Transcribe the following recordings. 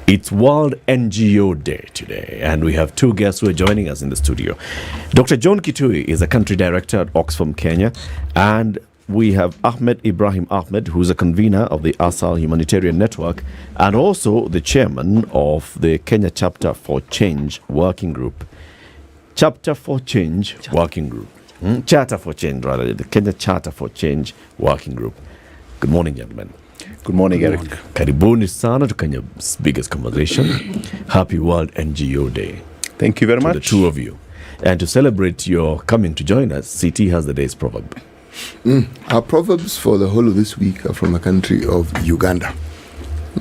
It's World NGO Day today, and we have two guests who are joining us in the studio. Dr. John Kitui is a country director at Oxfam, Kenya, and we have Ahmed Ahmed, who's a convener of the ASAL Humanitarian Network and also the chairman of the Kenya Chapter for Change Working Group. Chapter for Change Working Group. Charter for Change, rather, the Kenya Charter for Change Working Group. Good morning, gentlemen. Good morning, Eric. Karibuni sana to Kenya's biggest conversation. Happy World NGO Day. Thank you very much. To the two of you. And to celebrate your coming to join us, CT has the day's proverb. Our proverbs for the whole of this week are from the country of Uganda.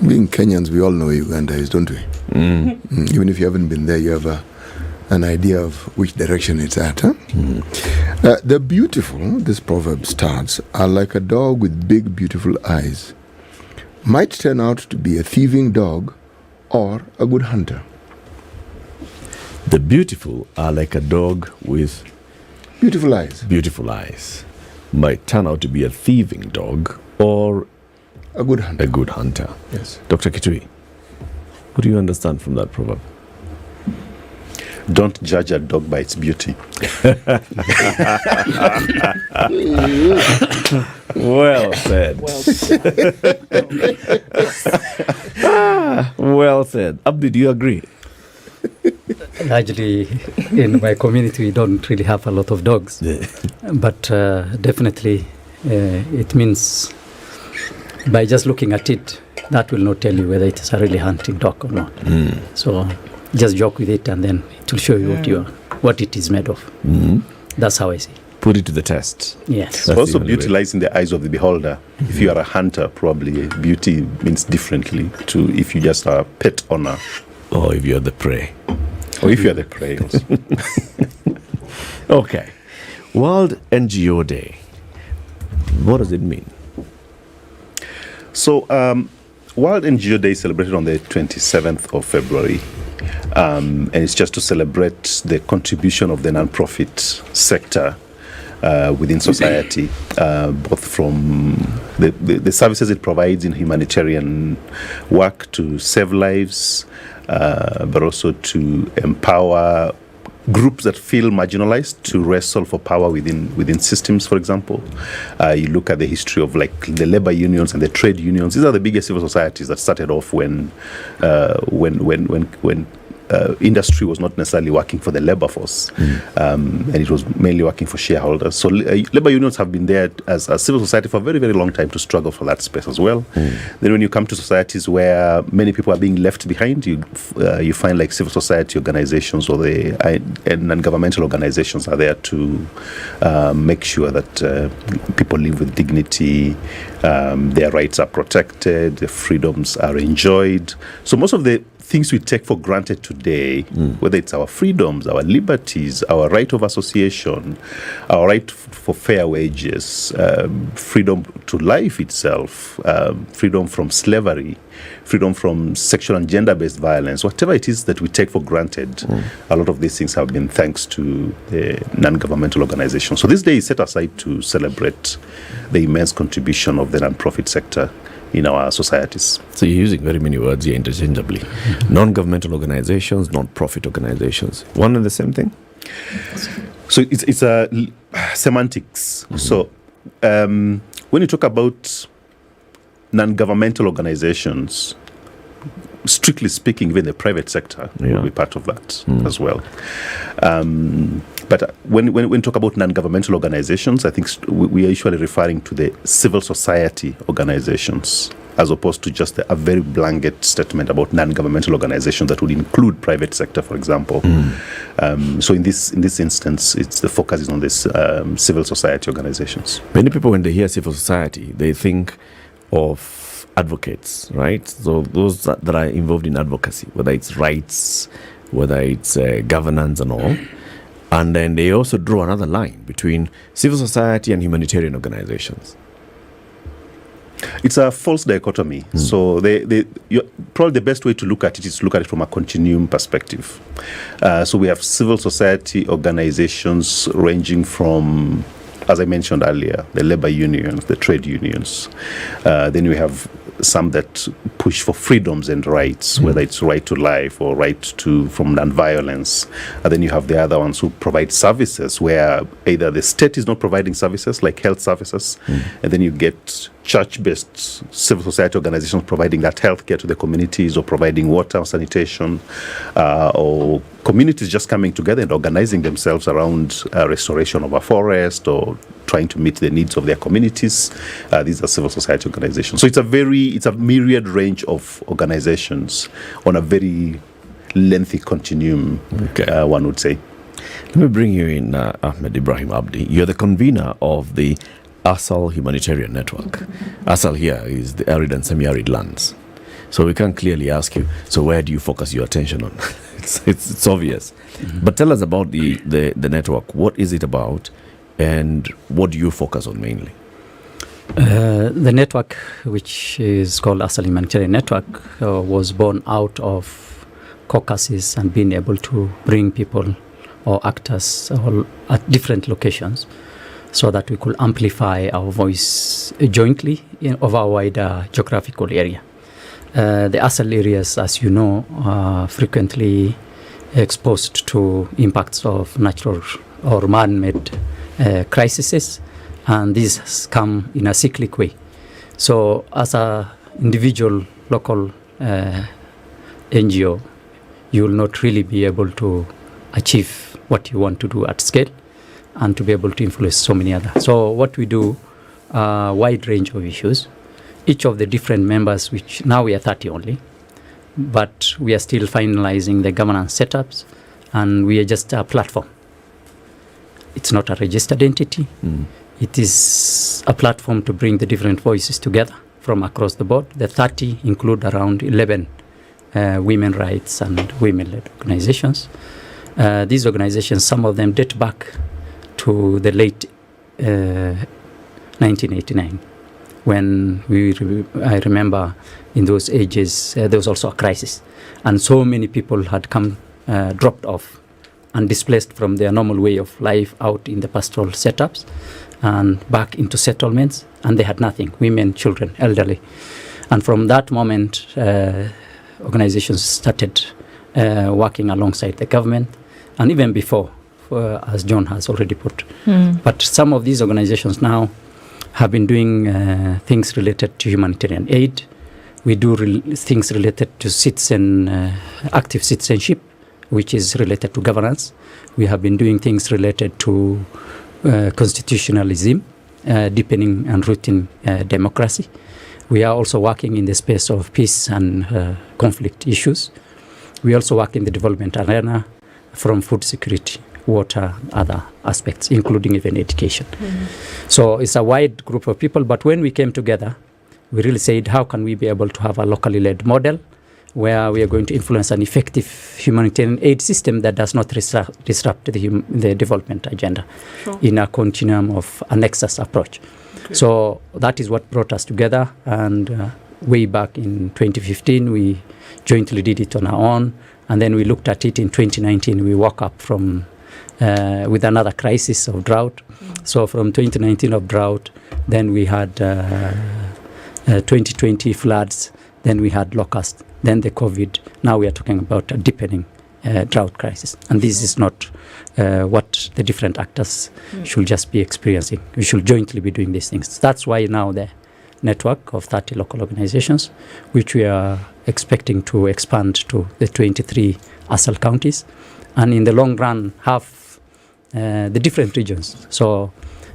Being Kenyans, we all know where Uganda is, don't we? Even if you haven't been there, you have an idea of which direction it's at. Huh? The beautiful, this proverb starts, are like a dog with big, beautiful eyes. Might turn out to be a thieving dog or a good hunter. The beautiful are like a dog with beautiful eyes. Beautiful eyes. Might turn out to be a thieving dog or a good hunter. A good hunter. Yes. Dr. Kitui, what do you understand from that proverb? Don't judge a dog by its beauty. Well said. Well said. Abdi, do you agree? Largely, in my community, we don't really have a lot of dogs. But definitely, it means by just looking at it, that will not tell you whether it is a really hunting dog or not. So just joke with it and then it will show you what it is made of. That's how I see it. Put it to the test. Yes. That's also beauty lies in the eyes of the beholder. If you are a hunter, probably beauty means differently to if you just are a pet owner. Or if you're the prey. Or if you're the prey also. Okay. World NGO Day. What does it mean? So, World NGO Day is celebrated on the 27th of February. And it's just to celebrate the contribution of the non-profit sector within society, both from the services it provides in humanitarian work to save lives, but also to empower groups that feel marginalized to wrestle for power within systems, for example. You look at the history of like the labor unions and the trade unions. These are the biggest civil societies that started off when industry was not necessarily working for the labor force, and it was mainly working for shareholders. So labor unions have been there as a civil society for a very, very long time to struggle for that space as well. Then when you come to societies where many people are being left behind, you find like civil society organizations or and non-governmental organizations are there to make sure that people live with dignity, their rights are protected, their freedoms are enjoyed. So most of the things we take for granted today, whether it's our freedoms, our liberties, our right of association, our right for fair wages, freedom to life itself, freedom from slavery, freedom from sexual and gender-based violence, whatever it is that we take for granted, a lot of these things have been thanks to the non-governmental organizations. So this day is set aside to celebrate the immense contribution of the non-profit sector in our societies. So you're using very many words here interchangeably. Non-governmental organizations, non-profit organizations. One and the same thing? So it's a semantics. So when you talk about non-governmental organizations, strictly speaking, even the private sector will be part of that as well. But when we talk about non-governmental organizations, I think we are usually referring to the civil society organizations, as opposed to just a very blanket statement about non-governmental organizations that would include private sector, for example. So in this instance, the focus is on this civil society organizations. Many people, when they hear civil society, they think of advocates, right? So those that are involved in advocacy, whether it's rights, whether it's governance and all. And then they also draw another line between civil society and humanitarian organizations. It's a false dichotomy. So probably the best way to look at it is to look at it from a continuum perspective. So we have civil society organizations ranging from as I mentioned earlier, the labor unions, the trade unions. Then we have some that push for freedoms and rights, whether it's right to life or right to from non-violence. And then you have the other ones who provide services where either the state is not providing services like health services, and then you get church-based civil society organizations providing that healthcare to the communities, or providing water, sanitation, or communities just coming together and organizing themselves around restoration of a forest or trying to meet the needs of their communities. These are civil society organizations. So it's a myriad range of organizations on a very lengthy continuum, one would say. Let me bring you in, Ahmed Ibrahim Abdi. You're the convener of the ASAL humanitarian network. ASAL here is the Arid and Semi-arid Lands. So we can clearly ask you, so where do you focus your attention on? it's obvious. But tell us about the network. What is it about, and what do you focus on mainly? The network, which is called ASAL Humanitarian Network, was born out of caucuses and being able to bring people or actors all at different locations, so that we could amplify our voice jointly of our wider geographical area. The ASAL areas, as you know, are frequently exposed to impacts of natural or man-made crises, and these has come in a cyclic way. So as an individual local NGO, you will not really be able to achieve what you want to do at scale, and to be able to influence so many others. So what we do, a wide range of issues. Each of the different members, which now we are 30 only, but we are still finalizing the governance setups, and we are just a platform. It's not a registered entity. It is a platform to bring the different voices together from across the board. The 30 include around 11 women rights and women-led organizations. These organizations, some of them date back to the late 1989, when I remember in those ages there was also a crisis, and so many people had come dropped off and displaced from their normal way of life out in the pastoral setups and back into settlements, and they had nothing, women, children, elderly. And from that moment, organizations started working alongside the government, and even before, as John has already put. But some of these organizations now have been doing things related to humanitarian aid. We do things related to active citizenship, which is related to governance. We have been doing things related to constitutionalism, deepening and rooting democracy. We are also working in the space of peace and conflict issues. We also work in the development arena, from food security, water, other aspects, including even education. So it's a wide group of people, but when we came together, we really said, how can we be able to have a locally led model where we are going to influence an effective humanitarian aid system that does not disrupt the development agenda in a continuum of a nexus approach. So that is what brought us together, and way back in 2015, we jointly did it on our own, and then we looked at it in 2019. We woke up from with another crisis of drought. So from 2019 of drought, then we had 2020 floods, then we had locust, then the COVID. Now we are talking about a deepening drought crisis. And this is not what the different actors should just be experiencing. We should jointly be doing these things. That's why now the network of 30 local organizations, which we are expecting to expand to the 23 ASAL counties, and in the long run have the different regions. So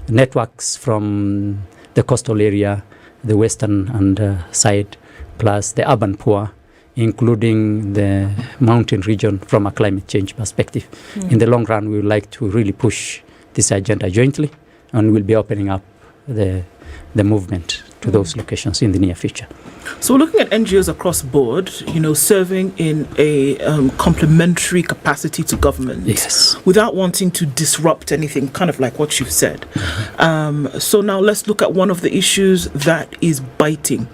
networks from the coastal area, the western and side, plus the urban poor, including the mountain region from a climate change perspective. In the long run, we would like to really push this agenda jointly, and we'll be opening up the movement to those locations in the near future. So we're looking at NGOs across the board, serving in a complementary capacity to government, without wanting to disrupt anything, kind of like what you've said. So now let's look at one of the issues that is biting.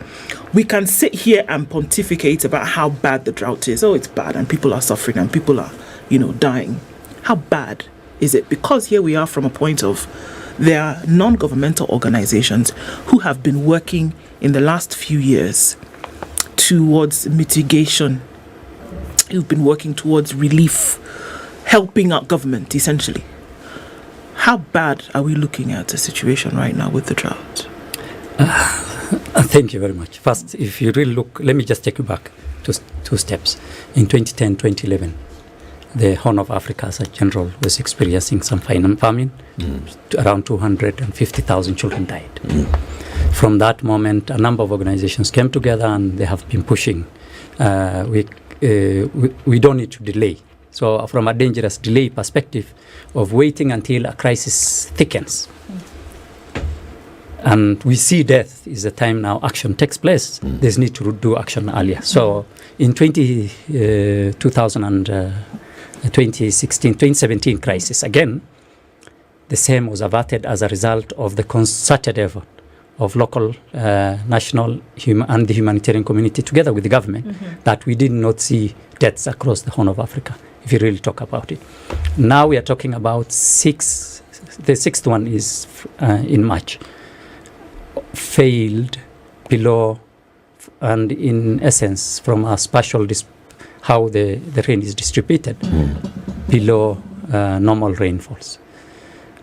We can sit here and pontificate about how bad the drought is. Oh, it's bad, and people are suffering, and people are, dying. How bad is it? Because here we are from a point of there are non-governmental organizations who have been working in the last few years towards mitigation, who've been working towards relief, helping out government, essentially. How bad are we looking at the situation right now with the drought? Thank you very much. First, if you really look, let me just take you back to 2 steps. In 2010, 2011, the Horn of Africa as a general was experiencing some famine. Around 250,000 children died. From that moment, a number of organizations came together and they have been pushing. We don't need to delay. So from a dangerous delay perspective of waiting until a crisis thickens. And we see death is the time now action takes place. There's need to do action earlier. So in 2017 crisis, again, the same was averted as a result of the concerted effort of local, national, and the humanitarian community together with the government, that we did not see deaths across the Horn of Africa, if you really talk about it. Now we are talking about 6. The 6th one is in March. Failed below, and in essence, from a spatial how the rain is distributed, below normal rainfalls.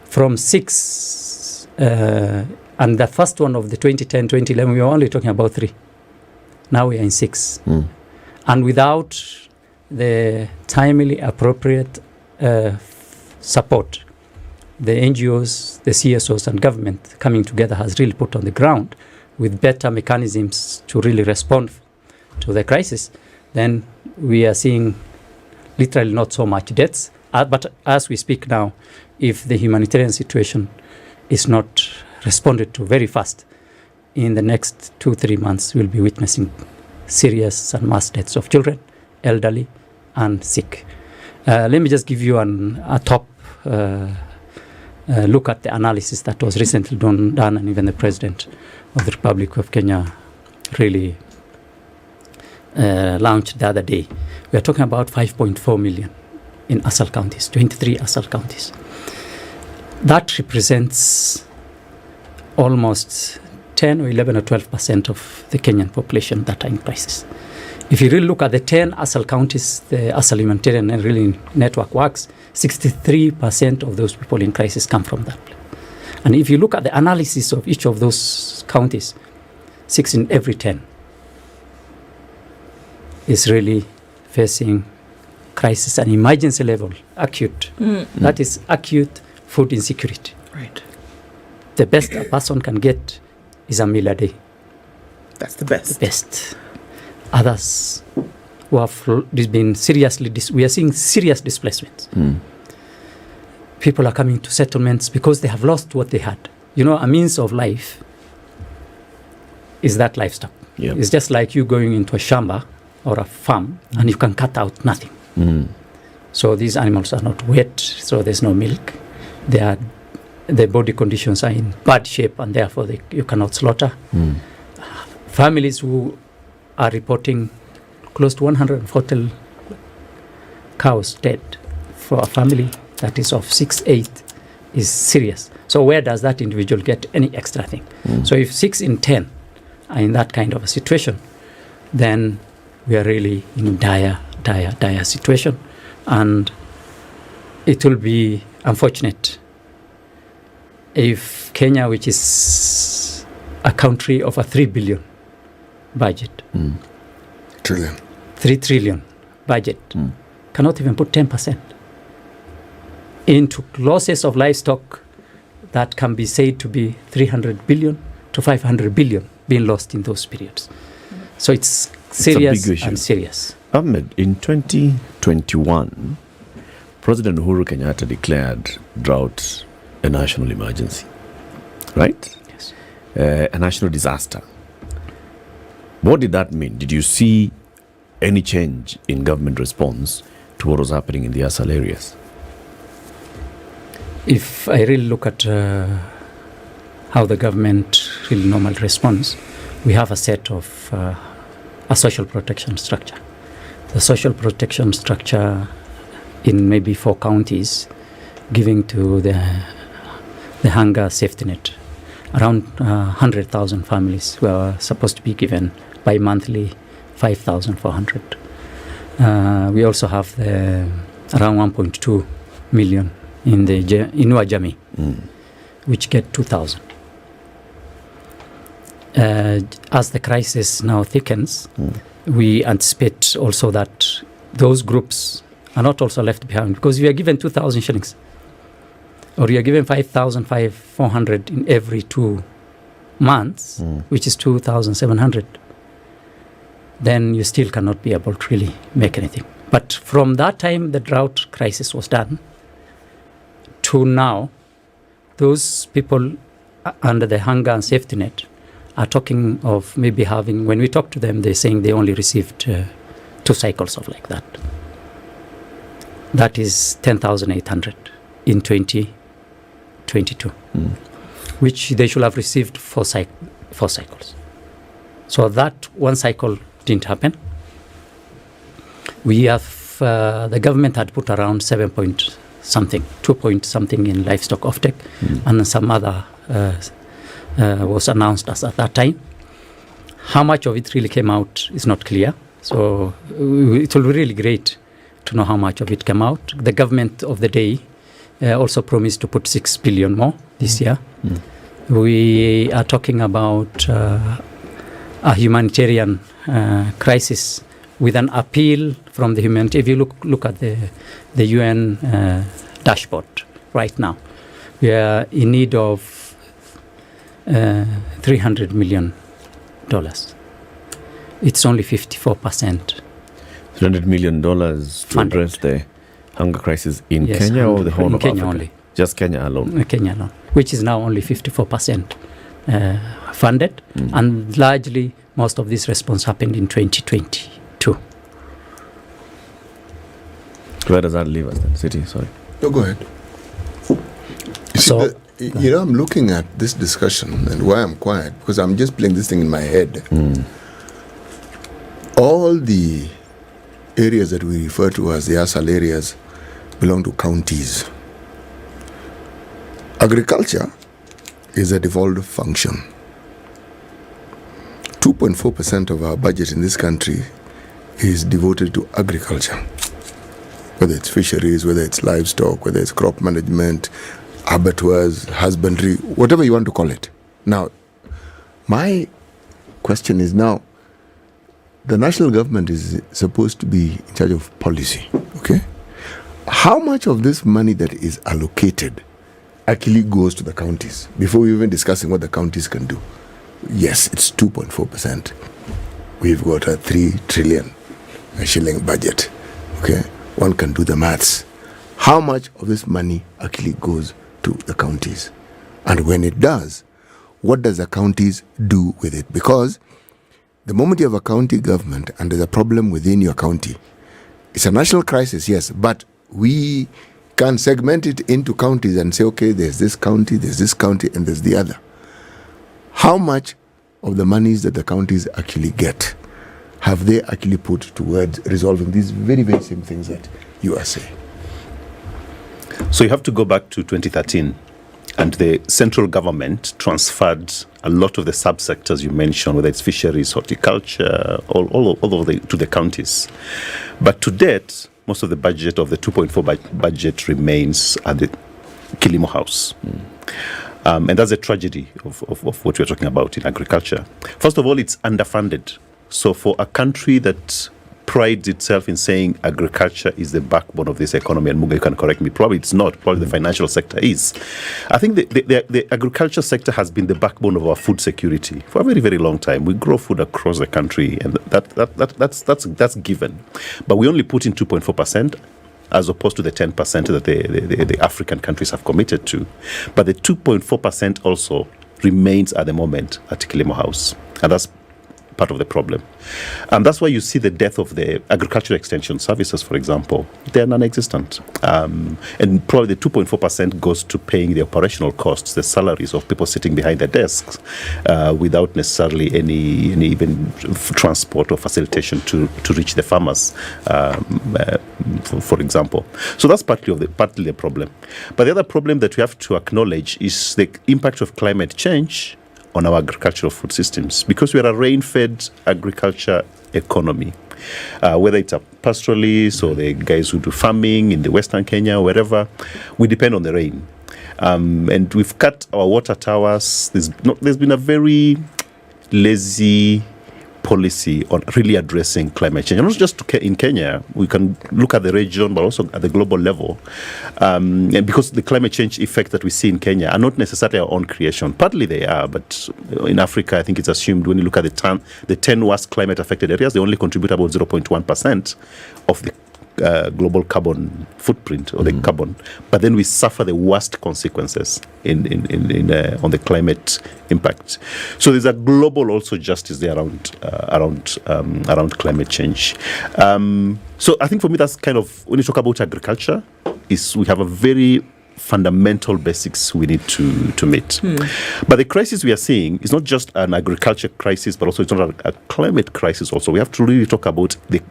From 6, and the first one of the 2010, 2011, we were only talking about 3. Now we are in 6. And without the timely, appropriate support, the NGOs, the CSOs, and government coming together has really put on the ground with better mechanisms to really respond to the crisis, then we are seeing literally not so much deaths. But as we speak now, if the humanitarian situation is not responded to very fast, in the next 2-3 months, we'll be witnessing serious and mass deaths of children, elderly, and sick. Let me just give you a top look at the analysis that was recently done, and even the President of the Republic of Kenya really launched the other day. We are talking about 5.4 million in ASAL counties, 23 ASAL counties. That represents almost 10 or 11 or 12% of the Kenyan population that are in crisis. If you really look at the 10 ASAL counties, the ASAL humanitarian really network works, 63% of those people in crisis come from that place. And if you look at the analysis of each of those counties, 6 in every 10 is really facing crisis and emergency level, acute. That is acute food insecurity. Right. The best a person can get is a meal a day. That's the best. The best. Others who have been seriously, we are seeing serious displacements. People are coming to settlements because they have lost what they had. You know, a means of life is that livestock. Yep. It's just like you going into a shamba or a farm and you can cut out nothing. So these animals are not wet, so there's no milk. The body conditions are in bad shape, and therefore you cannot slaughter. Families who are reporting close to 140 cows dead for a family that is of 6-8 is serious. So where does that individual get any extra thing? So if 6 in 10 are in that kind of a situation, then we are really in dire situation. And it will be unfortunate if Kenya, which is a country of a 3 billion budget, Trillion. 3 trillion budget, cannot even put 10% into losses of livestock that can be said to be 300 billion to 500 billion being lost in those periods. So it's serious and serious. Ahmed, in 2021, President Uhuru Kenyatta declared drought a national emergency, right? Yes. A national disaster. What did that mean? Did you see any change in government response to what was happening in the ASAL areas? If I really look at how the government really normally responds, we have a set of a social protection structure. The social protection structure in maybe 4 counties, giving to the the hunger safety net. Around 100,000 families were supposed to be given bi-monthly 5,400. We also have around 1.2 million in the Inua Jamii, which get 2,000. As the crisis now thickens, we anticipate also that those groups are not also left behind, because we are given 2,000 shillings, or you are given 5,400 in every 2 months, which is 2,700. Then you still cannot be able to really make anything. But from that time the drought crisis was done to now, those people under the hunger and safety net are talking of maybe having, when we talk to them, they're saying they only received 2 cycles of like that. That is 10,800 in 2022, which they should have received 4 cycles. So that 1 cycle didn't happen. We have, the government had put around 7 point something, 2 point something in livestock offtake, and some other was announced as at that time. How much of it really came out is not clear. So it will be really great to know how much of it came out. The government of the day also promised to put 6 billion more this year. We are talking about a humanitarian crisis with an appeal from the humanity. If you look at the UN dashboard right now, we are in need of $300 million. It's only 54%. $300 million to address the hunger crisis in Kenya or the whole of Kenya Africa? Only. Just Kenya alone? Kenya alone, which is now only 54% funded, and largely most of this response happened in 2022. Where does that leave us then? City, sorry. No, go ahead. I'm looking at this discussion, and why I'm quiet, because I'm just playing this thing in my head. All the areas that we refer to as the ASAL areas belong to counties. Agriculture is a devolved function. 2.4% of our budget in this country is devoted to agriculture, whether it's fisheries, whether it's livestock, whether it's crop management, abattoirs, husbandry, whatever you want to call it. Now, my question is now, the national government is supposed to be in charge of policy, okay? How much of this money that is allocated actually goes to the counties before we even discussing what the counties can do? Yes, it's 2.4%. We've got a 3 trillion shilling budget, okay? One can do the maths. How much of this money actually goes to the counties? And when it does, what does the counties do with it? Because the moment you have a county government and there's a problem within your county, it's a national crisis, yes, but we can segment it into counties and say, okay, there's this county, and there's the other. How much of the monies that the counties actually get have they actually put towards resolving these very, very same things that you are saying? So you have to go back to 2013, and the central government transferred a lot of the subsectors you mentioned, whether it's fisheries, horticulture, all to the counties. But to date, most of the budget of the 2.4 budget remains at the Kilimo House. And that's a tragedy of what we're talking about in agriculture. First of all, it's underfunded. So for a country that prides itself in saying agriculture is the backbone of this economy, and Muga, you can correct me, probably it's not, probably the financial sector is. I think the agriculture sector has been the backbone of our food security for a very, very long time. We grow food across the country, and that's given. But we only put in 2.4%, as opposed to the 10% that the African countries have committed to. But the 2.4% also remains at the moment at Kilimo House. And that's part of the problem. And that's why you see the death of the agricultural extension services, for example. They're non-existent. And probably the 2.4% goes to paying the operational costs, the salaries of people sitting behind the desks, without necessarily any even transport or facilitation to reach the farmers, for example. So that's partly the problem. But the other problem that we have to acknowledge is the impact of climate change on our agricultural food systems, because we are a rain-fed agriculture economy. Whether it's a pastoralist or the guys who do farming in the Western Kenya, wherever, we depend on the rain. And we've cut our water towers. There's been a very lazy policy on really addressing climate change. And not just in Kenya, we can look at the region, but also at the global level. And because the climate change effects that we see in Kenya are not necessarily our own creation. Partly they are, but in Africa, I think it's assumed when you look at the 10 worst climate-affected areas, they only contribute about 0.1% of the global carbon footprint or the carbon, but then we suffer the worst consequences on the climate impact. So there's a global also justice there around climate change. So I think for me that's kind of, when you talk about agriculture, is we have a very fundamental basics we need to meet. But the crisis we are seeing is not just an agriculture crisis, but also it's not a climate crisis also. We have to really talk about the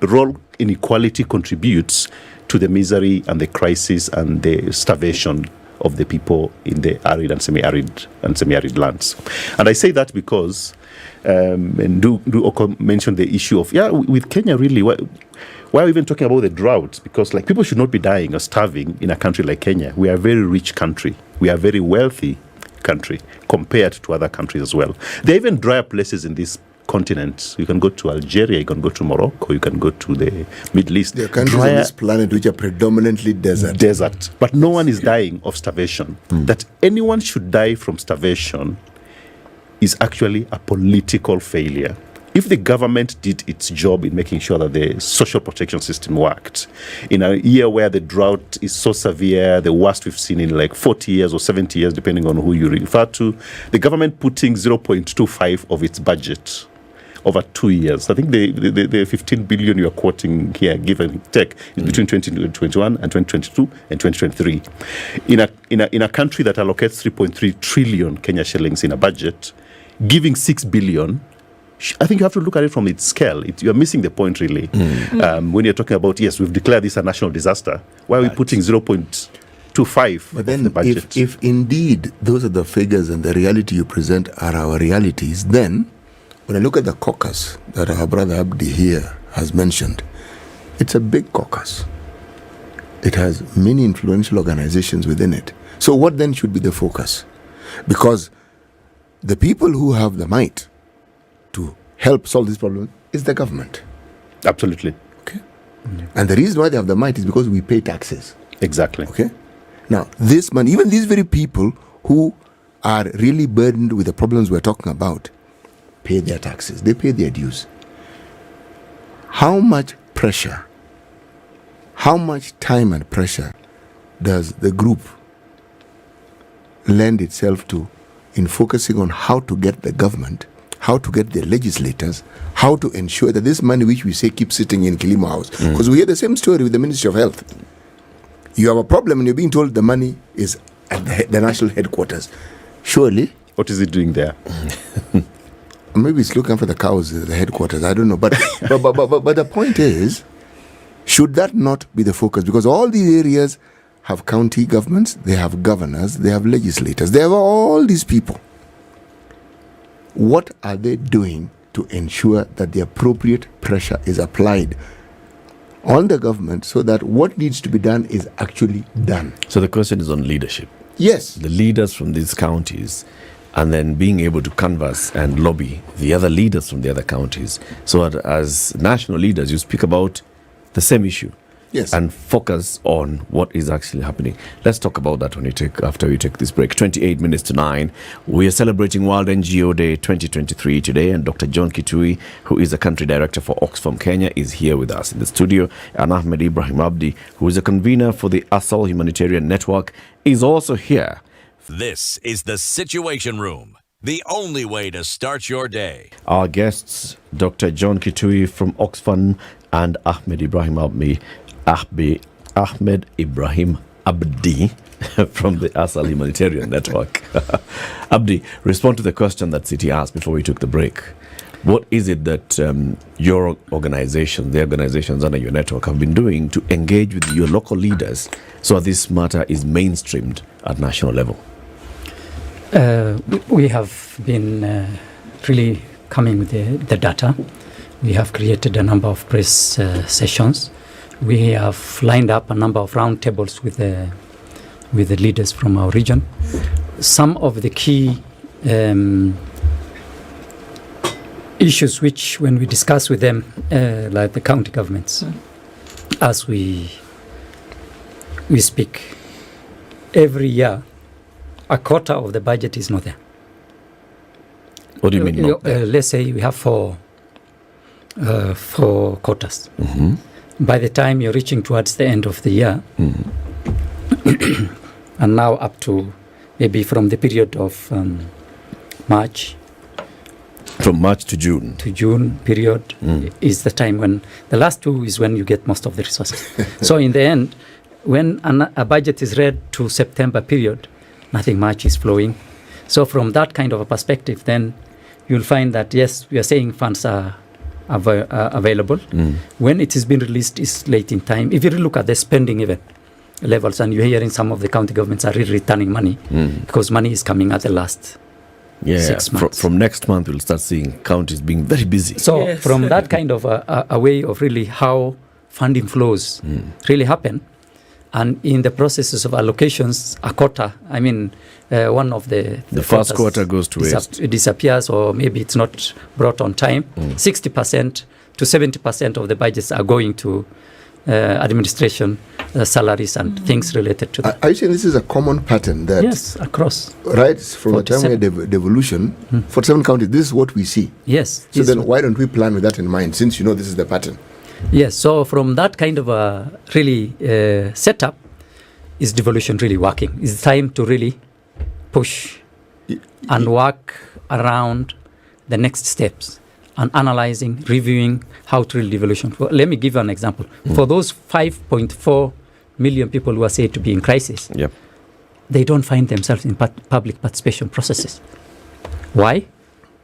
role inequality contributes to the misery and the crisis and the starvation of the people in the arid and semi-arid lands. And I say that because, and do mention the issue of, with Kenya really, why are we even talking about the drought? Because people should not be dying or starving in a country like Kenya. We are a very rich country. We are a very wealthy country compared to other countries as well. There are even drier places in this continent. You can go to Algeria, you can go to Morocco, you can go to the Middle East. There are countries on this planet which are predominantly desert. But no one is dying of starvation. That anyone should die from starvation is actually a political failure. If the government did its job in making sure that the social protection system worked, in a year where the drought is so severe, the worst we've seen in 40 years or 70 years, depending on who you refer to, the government putting 0.25 of its budget over 2 years. I think the 15 billion you are quoting here, give and take, is between 2021 and 2022 and 2023. In a country that allocates 3.3 trillion Kenya shillings in a budget, giving 6 billion, I think you have to look at it from its scale. You're missing the point, really. When you're talking about, yes, we've declared this a national disaster, why are we putting 0.25 but then of the budget? If indeed those are the figures and the reality you present are our realities, then when I look at the caucus that our brother Abdi here has mentioned, it's a big caucus. It has many influential organizations within it. So what then should be the focus? Because the people who have the might to help solve this problem is the government. Absolutely. Okay. And the reason why they have the might is because we pay taxes. Exactly. Okay. Now, this money, even these very people who are really burdened with the problems we're talking about, pay their taxes. They pay their dues. How much pressure, how much time and pressure does the group lend itself to in focusing on how to get the government, how to get the legislators, how to ensure that this money which we say keeps sitting in Kilimo House, because we hear the same story with the Ministry of Health. You have a problem and you're being told the money is at the national headquarters. Surely. What is it doing there? Maybe it's looking for the cows at the headquarters. I don't know. But the point is, should that not be the focus? Because all these areas have county governments, they have governors, they have legislators, they have all these people. What are they doing to ensure that the appropriate pressure is applied on the government so that what needs to be done is actually done? So the question is on leadership. Yes. The leaders from these counties, and then being able to canvass and lobby the other leaders from the other counties, so that as national leaders you speak about the same issue. Yes. And focus on what is actually happening. Let's talk about that after we take this break. 28 minutes to 9. We are celebrating World NGO Day 2023 today, and Dr. John Kitui, who is the country director for Oxfam Kenya, is here with us in the studio. And Ahmed Ibrahim Abdi, who is a convener for the ASAL Humanitarian Network, is also here. This is the Situation Room the only way to start your day. Our guests, Dr. John Kitui from Oxfam and Ahmed Ibrahim Abdi from the ASAL Humanitarian Network. Abdi, respond to the question that City asked before we took the break. What is it that your organization, the organizations under your network, have been doing to engage with your local leaders so this matter is mainstreamed at national level? We have been really coming with the data. We have created a number of press sessions. We have lined up a number of roundtables with the leaders from our region. Some of the key issues which, when we discuss with them, like the county governments, as we speak, every year, a quarter of the budget is not there. What do you mean not there? Let's say we have four quotas. Mm-hmm. By the time you're reaching towards the end of the year, and now up to maybe from the period of March. From March to June. To June period is the time when, the last two is when you get most of the resources. So in the end, when a budget is read to September period, nothing much is flowing. So from that kind of a perspective, then you'll find that, yes, we are saying funds are available. When it has been released, it's late in time. If you look at the spending even levels, and you're hearing some of the county governments are really returning money because money is coming at the last 6 months. From next month, we'll start seeing counties being very busy. So from that kind of a way of really how funding flows really happen, and in the processes of allocations, a quota, I mean, one of the first quarter goes to waste. It disappears, or maybe it's not brought on time. 60% to 70% of the budgets are going to administration, salaries, and things related to that. Are you saying this is a common pattern? That yes, across. Right, from the time we had devolution, 47 counties, this is what we see. Yes. So then why don't we plan with that in mind, since you know this is the pattern? Yes, so from that kind of a really setup, is devolution really working? It's time to really push and work around the next steps and analyzing, reviewing how to really devolution. Well, let me give you an example. For those 5.4 million people who are said to be in crisis, they don't find themselves in public participation processes. Why?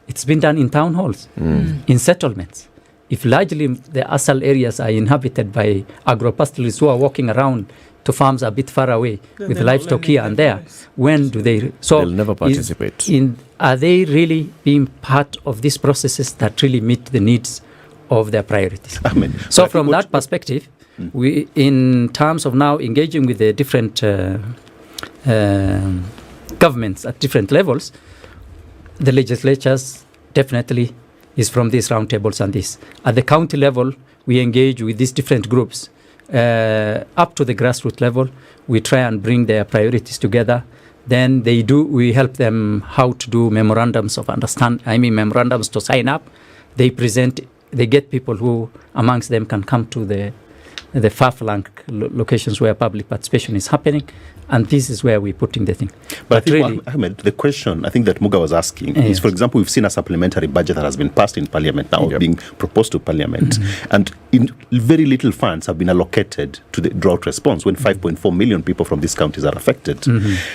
It's been done in town halls, in settlements. If largely the ASAL areas are inhabited by agro-pastoralists who are walking around to farms a bit far away with livestock here and there, when do they? So they'll never participate. Are they really being part of these processes that really meet the needs of their priorities? So from that perspective, we, in terms of now engaging with the different governments at different levels, the legislatures definitely is from these roundtables and this. At the county level, we engage with these different groups. Up to the grassroots level, we try and bring their priorities together. Then we help them how to do memorandums of memorandums to sign up. They get people who amongst them can come to the far-flung locations where public participation is happening, and this is where we're putting the thing. But I think, really, Ahmed, the question I think that Muga was asking is, for example, we've seen a supplementary budget that has been passed in Parliament now, being proposed to Parliament, and very little funds have been allocated to the drought response when 5.4 million people from these counties are affected.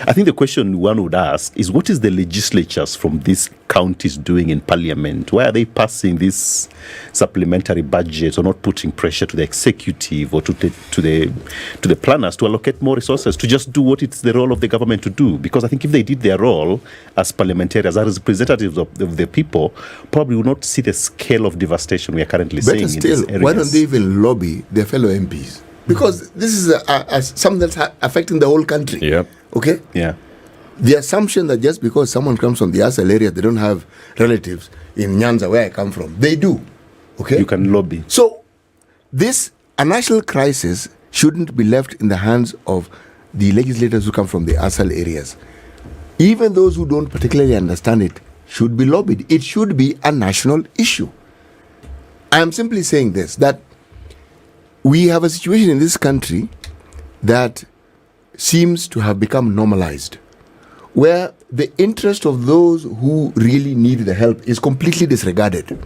I think the question one would ask is, what is the legislatures from these counties doing in Parliament? Why are they passing this supplementary budget or not putting pressure to the executive or to the planners to allocate more resources, to just do what it's the role of the government to do? Because I think if they did their role as parliamentarians, as representatives of the people, probably will not see the scale of devastation we are currently seeing in these areas. Why don't they even lobby their fellow MPs? Because this is something that's affecting the whole country. Okay? Yeah. The assumption that just because someone comes from the ASAL area, they don't have relatives in Nyanza, where I come from. They do. Okay? You can lobby. So, a national crisis shouldn't be left in the hands of the legislators who come from the ASAL areas. Even those who don't particularly understand it should be lobbied. It should be a national issue. I am simply saying this, that we have a situation in this country that seems to have become normalized, where the interest of those who really need the help is completely disregarded.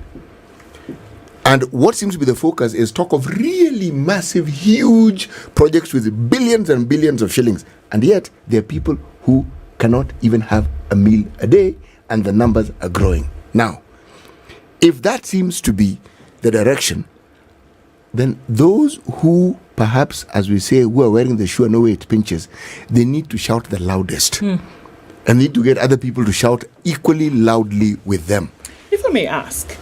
And what seems to be the focus is talk of really massive, huge projects with billions and billions of shillings. And yet, there are people who cannot even have a meal a day, and the numbers are growing. Now, if that seems to be the direction, then those who perhaps, as we say, who are wearing the shoe and no way it pinches, they need to shout the loudest. And need to get other people to shout equally loudly with them. If I may ask,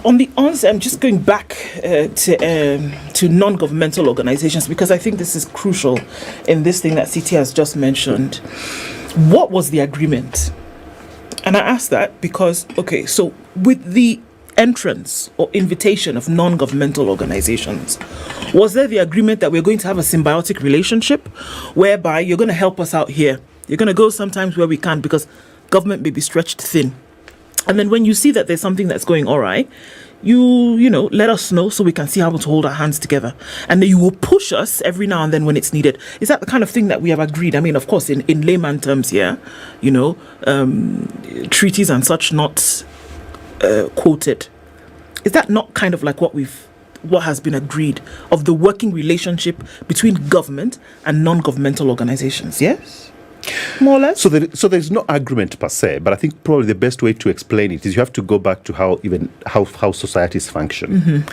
on the onset, I'm just going back to non-governmental organizations, because I think this is crucial in this thing that CT has just mentioned. What was the agreement? And I ask that because, okay, so with the entrance or invitation of non-governmental organizations, was there the agreement that we're going to have a symbiotic relationship whereby you're going to help us out here? You're going to go sometimes where we can because government may be stretched thin. And then when you see that there's something that's going all right, you know, let us know so we can see how to hold our hands together. And then you will push us every now and then when it's needed. Is that the kind of thing that we have agreed? I mean, of course, in layman terms here, you know, treaties and such not quoted. Is that not kind of like what has been agreed of the working relationship between government and non-governmental organizations? Yes? More or less? So there's no agreement per se, but I think probably the best way to explain it is you have to go back to how societies function.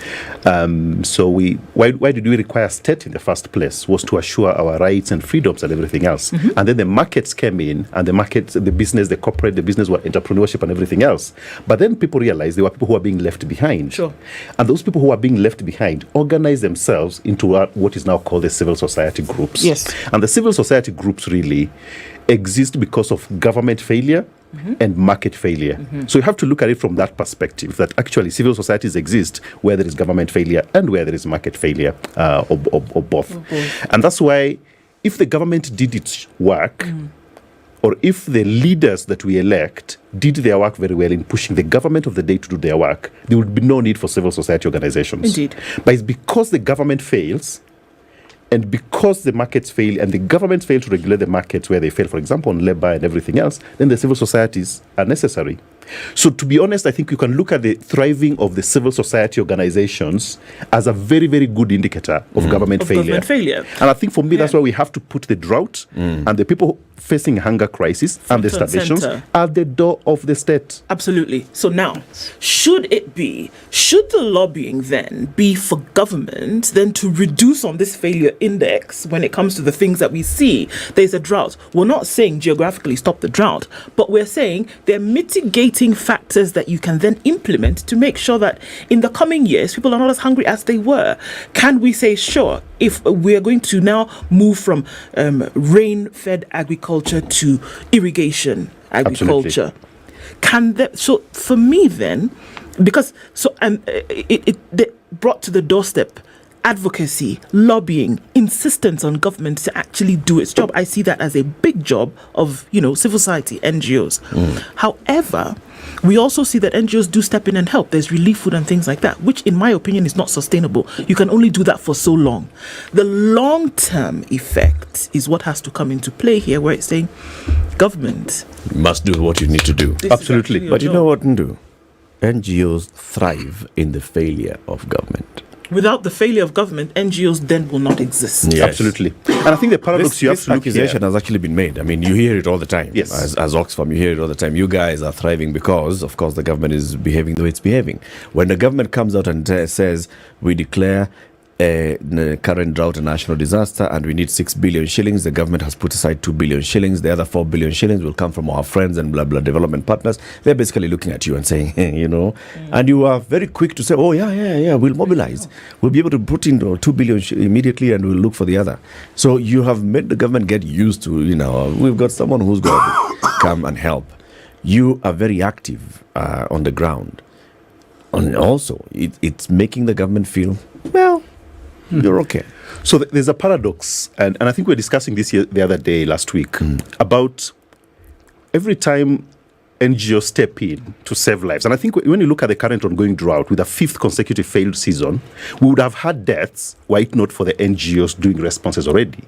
So why did we require state in the first place? Was to assure our rights and freedoms and everything else. And then the markets came in, and the markets, the business, the corporate, the business, were entrepreneurship and everything else. But then people realized there were people who were being left behind. Sure. And those people who are being left behind organized themselves into what is now called the civil society groups. Yes. And the civil society groups really exist because of government failure and market failure. So you have to look at it from that perspective, that actually civil societies exist where there is government failure and where there is market failure, or both. And that's why if the government did its work, or if the leaders that we elect did their work very well in pushing the government of the day to do their work, there would be no need for civil society organizations. Indeed. But it's because the government fails, and because the markets fail and the governments fail to regulate the markets where they fail, for example, on labor and everything else, then the civil societies are necessary. So to be honest, I think you can look at the thriving of the civil society organizations as a very, very good indicator of government failure. And I think for me, that's why we have to put the drought and the people facing hunger crisis and the starvations at the door of the state. Absolutely. So now, should the lobbying then be for government then to reduce on this failure index when it comes to the things that we see? There's a drought. We're not saying geographically stop the drought, but we're saying there are mitigating factors that you can then implement to make sure that in the coming years, people are not as hungry as they were. Can we say, sure, if we are going to now move from rain-fed agriculture to irrigation agriculture, so for me then, because it brought to the doorstep advocacy, lobbying, insistence on government to actually do its job. I see that as a big job of, civil society, NGOs. However, we also see that NGOs do step in and help. There's relief food and things like that, which in my opinion is not sustainable. You can only do that for so long. The long-term effect is what has to come into play here, where it's saying government must do what you need to do. Absolutely. But you know what, Ndu? NGOs thrive in the failure of government. Without the failure of government, NGOs then will not exist. Yes. Absolutely. And I think the paradox you have to look here. This accusation has actually been made. I mean, you hear it all the time. Yes. As Oxfam, you hear it all the time. You guys are thriving because, of course, the government is behaving the way it's behaving. When the government comes out and says, we declare a current drought a national disaster and we need 6 billion shillings, the government has put aside 2 billion shillings. The other 4 billion shillings will come from our friends and blah, blah, development partners. They're basically looking at you and saying, and you are very quick to say, oh, yeah, we'll mobilize. We'll be able to put in 2 billion immediately and we'll look for the other. So you have made the government get used to, we've got someone who's going to come and help. You are very active on the ground. And also, it's making the government feel, well, you're okay. So there's a paradox, and I think we were discussing this the other day, last week, about every time NGOs step in to save lives. And I think when you look at the current ongoing drought with a 5th consecutive failed season, we would have had deaths were it not for the NGOs doing responses already.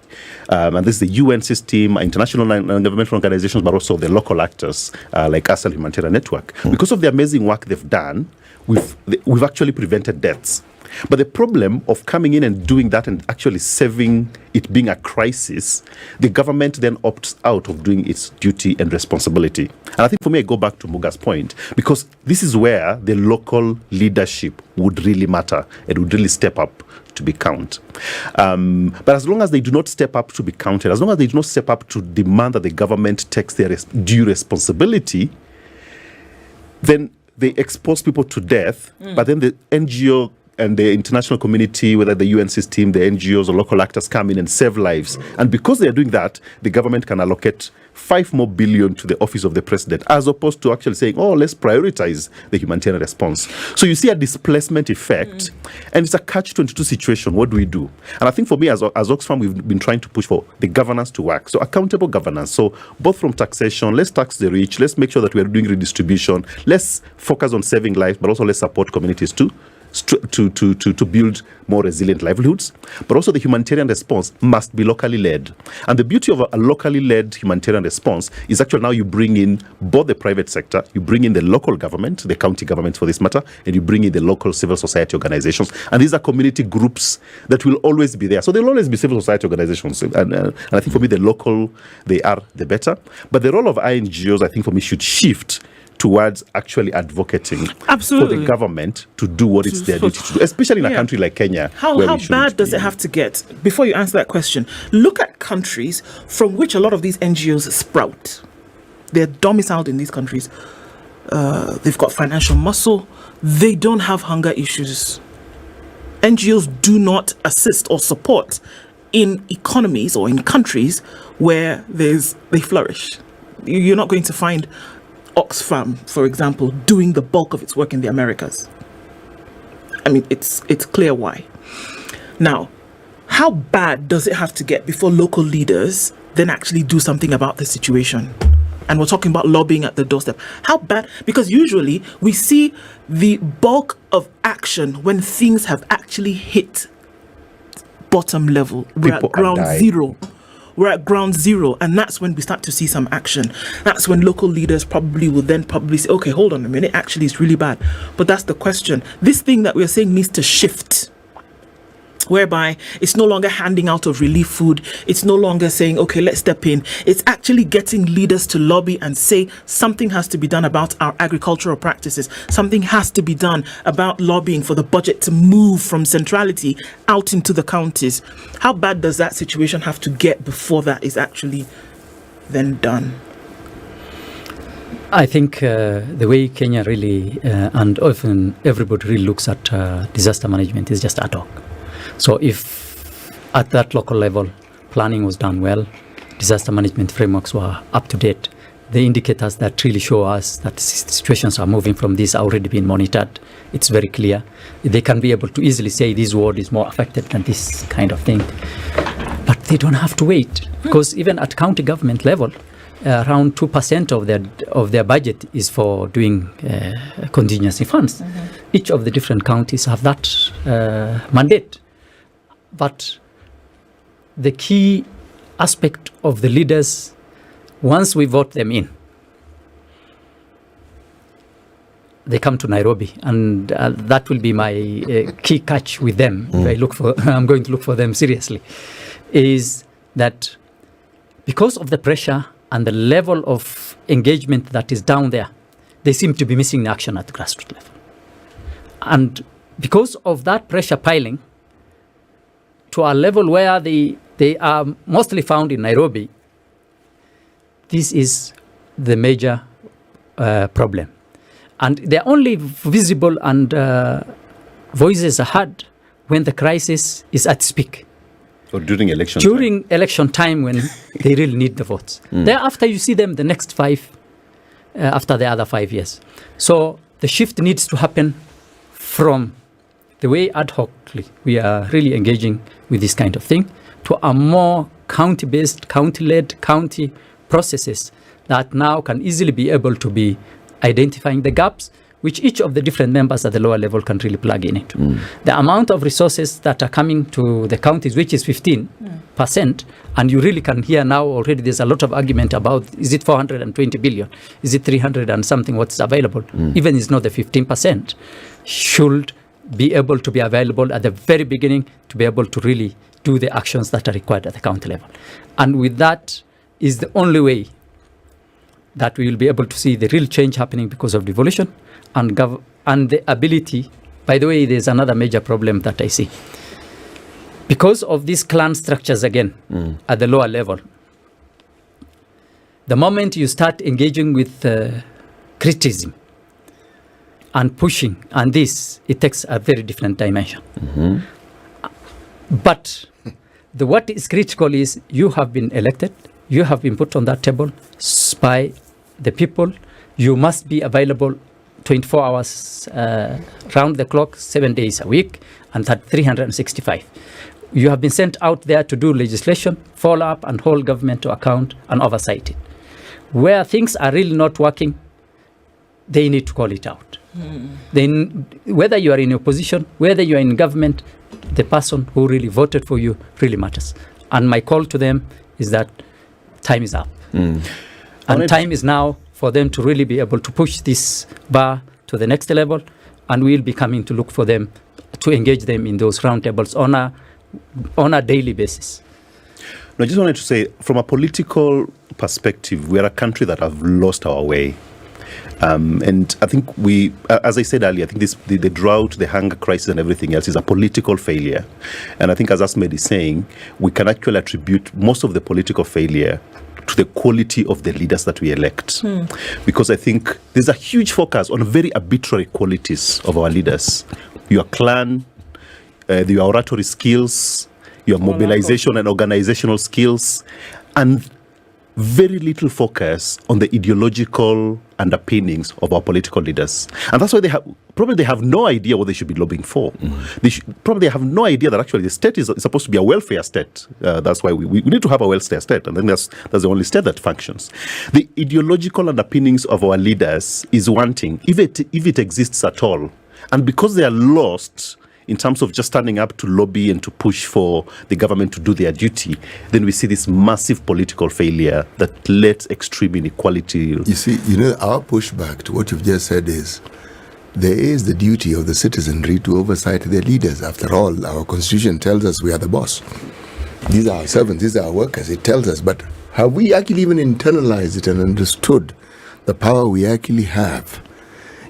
And this is the UN system, international non-governmental organizations, but also the local actors like ASAL Humanitarian Network. Because of the amazing work they've done, we've actually prevented deaths. But the problem of coming in and doing that and actually saving it being a crisis, the government then opts out of doing its duty and responsibility. And I think for me, I go back to Muga's point, because this is where the local leadership would really matter and would really step up to be counted. But as long as they do not step up to be counted, as long as they do not step up to demand that the government takes their due responsibility, then they expose people to death, but then the NGO and the international community, whether the UN system, the NGOs or local actors, come in and save lives. And because they are doing that, the government can allocate 5 more billion to the office of the president, as opposed to actually saying, oh, let's prioritize the humanitarian response. So you see a displacement effect, and it's a catch-22 situation. What do we do? And I think for me, as Oxfam, we've been trying to push for the governance to work. So accountable governance. So both from taxation, let's tax the rich, let's make sure that we are doing redistribution, let's focus on saving lives, but also let's support communities too, to build more resilient livelihoods. But also the humanitarian response must be locally led. And the beauty of a locally led humanitarian response is actually now you bring in both the private sector, you bring in the local government, the county government for this matter, and you bring in the local civil society organizations. And these are community groups that will always be there. So there will always be civil society organizations. And I think for me, the local, they are the better. But the role of NGOs, I think for me, should shift towards actually advocating for the government to do what it's their duty to do, especially in a country like Kenya. How bad does it have to get? Before you answer that question, look at countries from which a lot of these NGOs sprout. They're domiciled in these countries. They've got financial muscle. They don't have hunger issues. NGOs do not assist or support in economies or in countries where they flourish. You're not going to find Oxfam, for example, doing the bulk of its work in the Americas. I mean, it's clear why. Now, how bad does it have to get before local leaders then actually do something about the situation? And we're talking about lobbying at the doorstep. How bad? Because usually we see the bulk of action when things have actually hit bottom level. We're at ground zero. We're at ground zero, and that's when we start to see some action. That's when local leaders will then say, okay, hold on a minute, actually it's really bad. But that's the question. This thing that we're saying needs to shift, whereby it's no longer handing out of relief food. It's no longer saying, okay, let's step in. It's actually getting leaders to lobby and say something has to be done about our agricultural practices. Something has to be done about lobbying for the budget to move from centrality out into the counties. How bad does that situation have to get before that is actually then done? I think the way Kenya really, and often everybody really looks at disaster management is just ad hoc. So if at that local level, planning was done well, disaster management frameworks were up to date, the indicators that really show us that situations are moving from this are already being monitored. It's very clear. They can be able to easily say this ward is more affected than this kind of thing. But they don't have to wait, because even at county government level, around 2% of their budget is for doing contingency funds. Each of the different counties have that mandate. But the key aspect of the leaders, once we vote them in, they come to Nairobi, and that will be my key catch with them. I'm going to look for them seriously, is that because of the pressure and the level of engagement that is down there, they seem to be missing action at the grassroots level. And because of that pressure piling to a level where they are mostly found in Nairobi, this is the major problem. And they're only visible and voices are heard when the crisis is at its peak. Or during election election time when they really need the votes. Thereafter, you see them the next 5, after the other 5 years. So the shift needs to happen from the way ad hocly we are really engaging with this kind of thing to a more county-based, county-led, county processes that now can easily be able to be identifying the gaps which each of the different members at the lower level can really plug in into. The amount of resources that are coming to the counties, which is 15%, and you really can hear now already there's a lot of argument about, is it 420 billion? Is it 300 and something what's available? Even it's not the 15%, should be able to be available at the very beginning to be able to really do the actions that are required at the county level. And with that is the only way that we will be able to see the real change happening because of devolution and the ability. By the way, there's another major problem that I see. Because of these clan structures again at the lower level, the moment you start engaging with criticism and pushing, and this, it takes a very different dimension. But what is critical is you have been elected, you have been put on that table by the people, you must be available 24 hours round the clock, 7 days a week, and that 365. You have been sent out there to do legislation, follow up, and hold government to account and oversight it. Where things are really not working, they need to call it out. Then, whether you are in opposition, whether you are in government, the person who really voted for you really matters. And my call to them is that time is up. And time is now for them to really be able to push this bar to the next level, and we'll be coming to look for them, to engage them in those roundtables on a daily basis. No, I just wanted to say, from a political perspective, we are a country that have lost our way. And I think we, as I said earlier, I think the drought, the hunger crisis and everything else is a political failure. And I think, as Ahmed is saying, we can actually attribute most of the political failure to the quality of the leaders that we elect. Because I think there's a huge focus on very arbitrary qualities of our leaders. Your clan, your oratory skills, your mobilization and organizational skills, and very little focus on the ideological underpinnings of our political leaders. And that's why they have no idea what they should be lobbying for. They probably have no idea that actually the state is supposed to be a welfare state. That's why we need to have a welfare state, and then that's the only state that functions. The ideological underpinnings of our leaders is wanting, if it exists at all. And because they are lost in terms of just standing up to lobby and to push for the government to do their duty, then we see this massive political failure that led extreme inequality. You see, our pushback to what you've just said is, there is the duty of the citizenry to oversight their leaders. After all, our constitution tells us we are the boss. These are our servants, these are our workers, it tells us. But have we actually even internalized it and understood the power we actually have?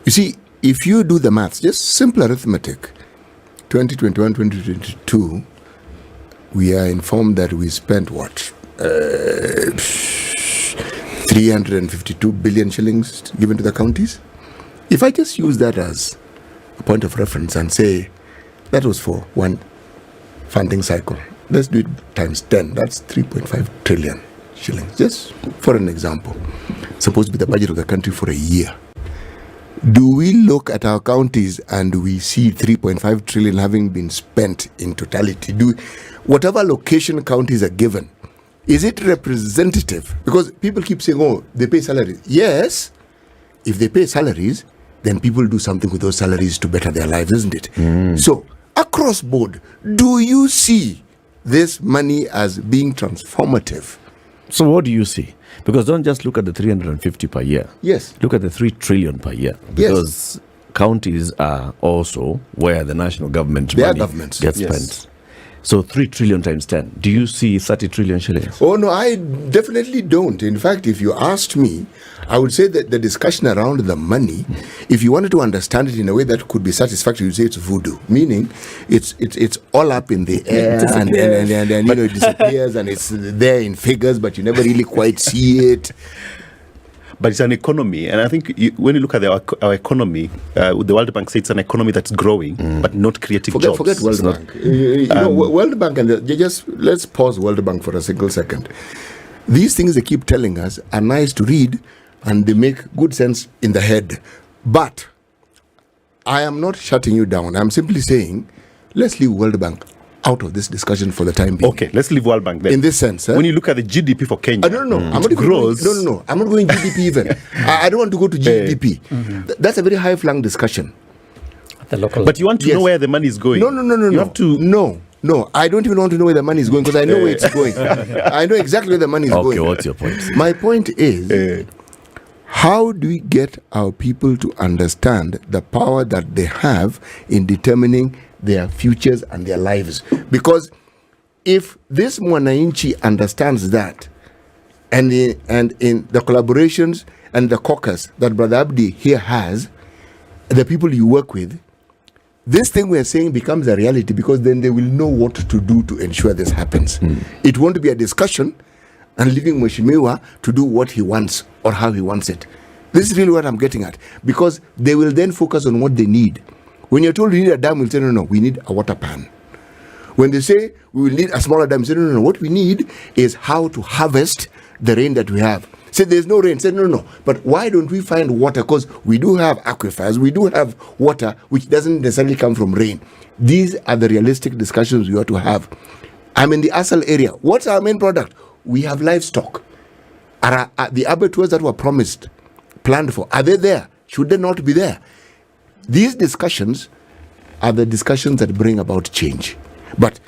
You see, if you do the maths, just simple arithmetic, 2021, 2022, we are informed that we spent 352 billion shillings given to the counties. If I just use that as a point of reference and say that was for one funding cycle, let's do it times 10, that's 3.5 trillion shillings, just for an example. Supposed to be the budget of the country for a year. Do we look at our counties and we see 3.5 trillion having been spent in totality? Whatever location counties are given, is it representative? Because people keep saying, oh, they pay salaries. Yes, if they pay salaries, then people do something with those salaries to better their lives, isn't it? So, across board, do you see this money as being transformative? So what do you see? Because don't just look at the 350 per year. Yes. Look at the 3 trillion per year. Because counties are also where the national government money gets spent. So 3 trillion times 10. Do you see 30 trillion shillings? Oh, no, I definitely don't. In fact, if you asked me, I would say that the discussion around the money, if you wanted to understand it in a way that could be satisfactory, you'd say it's voodoo, meaning it's all up in the air and it disappears and it's there in figures, but you never really quite see it. But it's an economy, and I think when you look at our economy, the World Bank says it's an economy that's growing, but not creating jobs. Forget World Bank. World Bank, and let's pause World Bank for a single second. These things they keep telling us are nice to read, and they make good sense in the head. But I am not shutting you down. I'm simply saying, let's leave World Bank out of this discussion for the time being. Okay, let's leave World Bank then. In this sense, when you look at the GDP for Kenya, no, I'm not grows. No, I'm not going GDP even. I don't want to go to GDP. That's a very high-flung discussion. At the local. But you want to know where the money is going. No. You have to. No, I don't even want to know where the money is going, because I know where it's going. I know exactly where the money is going. Okay, what's your point? My point is, how do we get our people to understand the power that they have in determining their futures and their lives? Because if this Mwananchi understands that, and in the collaborations and the caucus that Brother Abdi here has, the people you work with, this thing we are saying becomes a reality, because then they will know what to do to ensure this happens. It won't be a discussion and leaving Mheshimiwa to do what he wants or how he wants it. This is really what I'm getting at, because they will then focus on what they need. When you're told you need a dam, we'll say, no, we need a water pan. When they say we will need a smaller dam, say, no, what we need is how to harvest the rain that we have. Say there's no rain. Say no. But why don't we find water? Because we do have aquifers, we do have water which doesn't necessarily come from rain. These are the realistic discussions we ought to have. I'm in the ASAL area. What's our main product? We have livestock. Are the abattoirs that were promised, planned for, are they there? Should they not be there? These discussions are the discussions that bring about change. But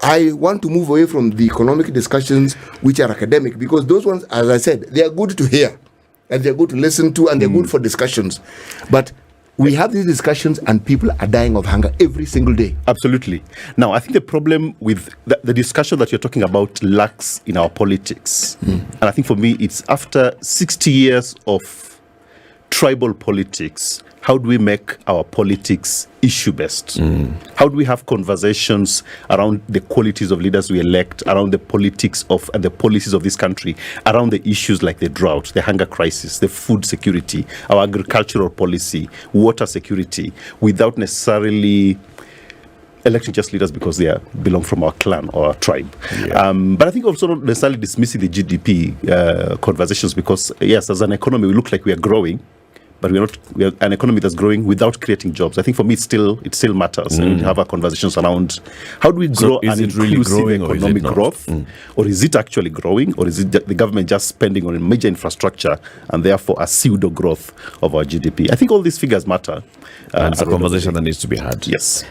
I want to move away from the economic discussions which are academic, because those ones, as I said, they are good to hear and they're good to listen to and they're good for discussions. But we have these discussions and people are dying of hunger every single day. Absolutely. Now, I think the problem with the discussion that you're talking about lacks in our politics. And I think for me, it's after 60 years of tribal politics, how do we make our politics issue-based? How do we have conversations around the qualities of leaders we elect, around the politics of and the policies of this country, around the issues like the drought, the hunger crisis, the food security, our agricultural policy, water security, without necessarily electing just leaders because they belong from our clan or our tribe. But I think also not necessarily dismissing the GDP conversations, because yes, as an economy, we look like we are growing, but we are an economy that's growing without creating jobs. I think for me, it still matters. And we have our conversations around how do we grow an inclusive economic growth, or is it actually growing, or is it the government just spending on a major infrastructure and therefore a pseudo growth of our GDP? I think all these figures matter. And it's a conversation that needs to be had. Yes.